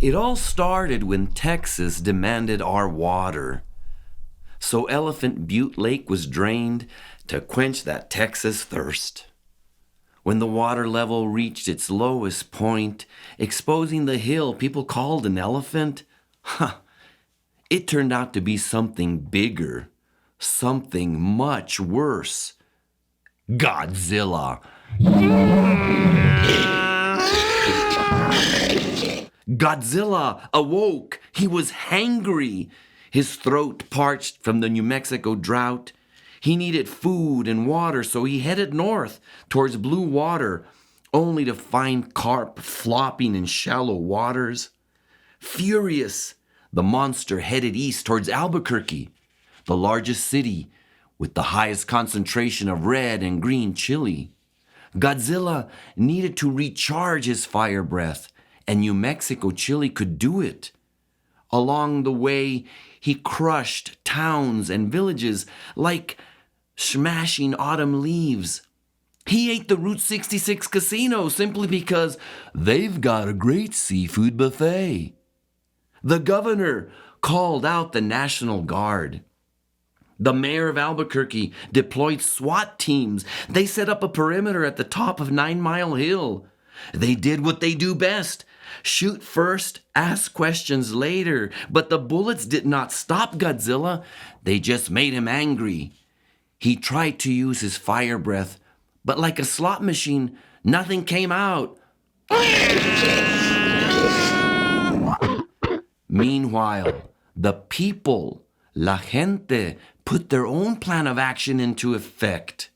It all started when Texas demanded our water. So Elephant Butte Lake was drained to quench that Texas thirst. When the water level reached its lowest point, exposing the hill people called an elephant, it turned out to be something bigger, something much worse. Godzilla. Godzilla awoke. He was hangry. His throat parched from the New Mexico drought. He needed food and water, so he headed north towards blue water, only to find carp flopping in shallow waters. Furious, the monster headed east towards Albuquerque, the largest city with the highest concentration of red and green chili. Godzilla needed to recharge his fire breath, and New Mexico chili could do it. Along the way, he crushed towns and villages like smashing autumn leaves. He ate the Route 66 casino simply because they've got a great seafood buffet. The governor called out the National Guard. The mayor of Albuquerque deployed SWAT teams. They set up a perimeter at the top of 9 Mile Hill. They did what they do best. Shoot first, ask questions later. But the bullets did not stop Godzilla. They just made him angry. He tried to use his fire breath, but like a slot machine, nothing came out. Meanwhile, the people, la gente, put their own plan of action into effect.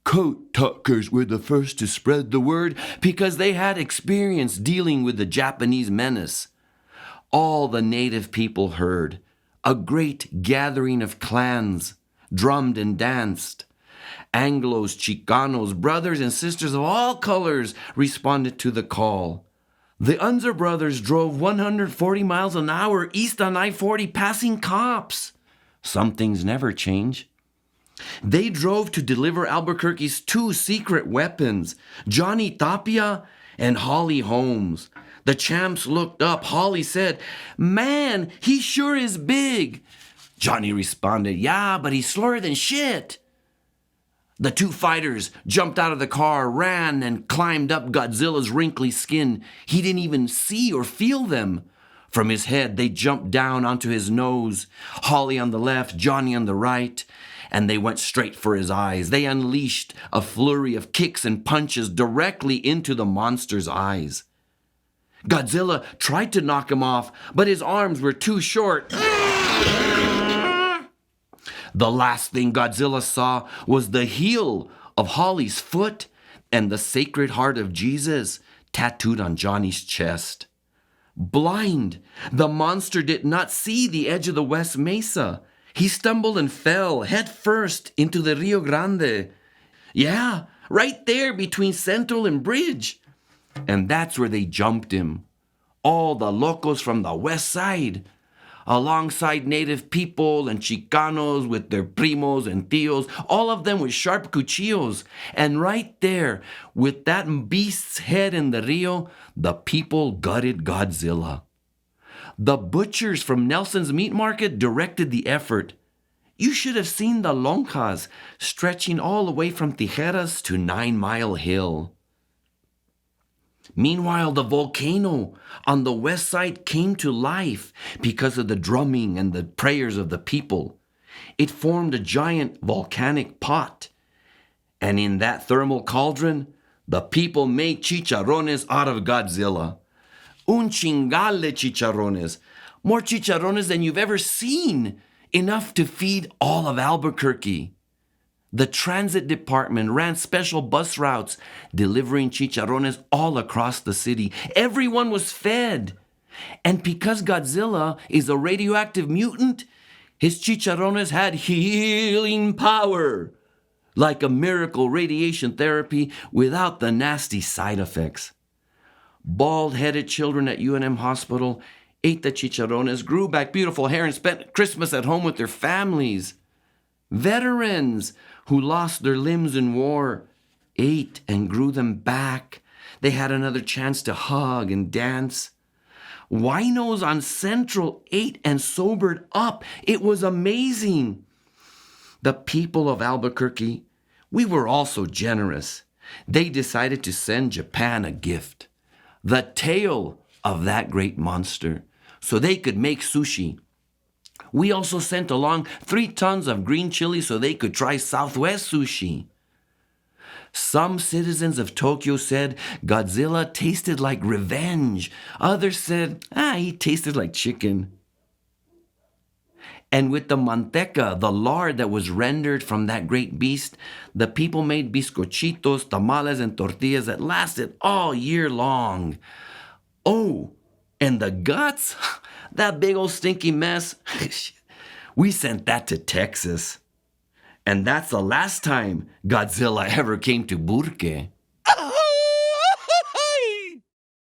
Coat tuckers were the first to spread the word because they had experience dealing with the Japanese menace. All the native people heard. A great gathering of clans drummed and danced. Anglos, Chicanos, brothers and sisters of all colors responded to the call. The Unser brothers drove 140 miles an hour east on I-40 passing cops. Some things never change. They drove to deliver Albuquerque's 2 secret weapons, Johnny Tapia and Holly Holmes. The champs looked up. Holly said, "Man, he sure is big." Johnny responded, "Yeah, but he's slower than shit." The 2 fighters jumped out of the car, ran, and climbed up Godzilla's wrinkly skin. He didn't even see or feel them. From his head, they jumped down onto his nose. Holly on the left, Johnny on the right. And they went straight for his eyes. They unleashed a flurry of kicks and punches directly into the monster's eyes. Godzilla tried to knock him off, but his arms were too short. The last thing Godzilla saw was the heel of Holly's foot and the Sacred Heart of Jesus tattooed on Johnny's chest. Blind, the monster did not see the edge of the West Mesa. He stumbled and fell head first into the Rio Grande. Yeah, right there between Central and Bridge. And that's where they jumped him. All the locos from the west side, alongside native people and Chicanos with their primos and tios, all of them with sharp cuchillos. And right there, with that beast's head in the Rio, the people gutted Godzilla. The butchers from Nelson's Meat Market directed the effort. You should have seen the lonjas stretching all the way from Tijeras to 9 Mile Hill. Meanwhile, the volcano on the west side came to life because of the drumming and the prayers of the people. It formed a giant volcanic pot. And in that thermal cauldron, the people made chicharrones out of Godzilla. Un chingal de chicharrones. More chicharrones than you've ever seen. Enough to feed all of Albuquerque. The transit department ran special bus routes delivering chicharrones all across the city. Everyone was fed. And because Godzilla is a radioactive mutant, his chicharrones had healing power. Like a miracle radiation therapy without the nasty side effects. Bald-headed children at UNM Hospital ate the chicharrones, grew back beautiful hair, and spent Christmas at home with their families. Veterans who lost their limbs in war ate and grew them back. They had another chance to hug and dance. Winos on Central ate and sobered up. It was amazing. The people of Albuquerque, we were also generous. They decided to send Japan a gift, the tail of that great monster, so they could make sushi. We also sent along 3 tons of green chili so they could try Southwest sushi. Some citizens of Tokyo said Godzilla tasted like revenge. Others said, he tasted like chicken. And with the manteca, the lard that was rendered from that great beast, the people made bizcochitos, tamales, and tortillas that lasted all year long. Oh, and the guts? That big old stinky mess? We sent that to Texas. And that's the last time Godzilla ever came to Burque.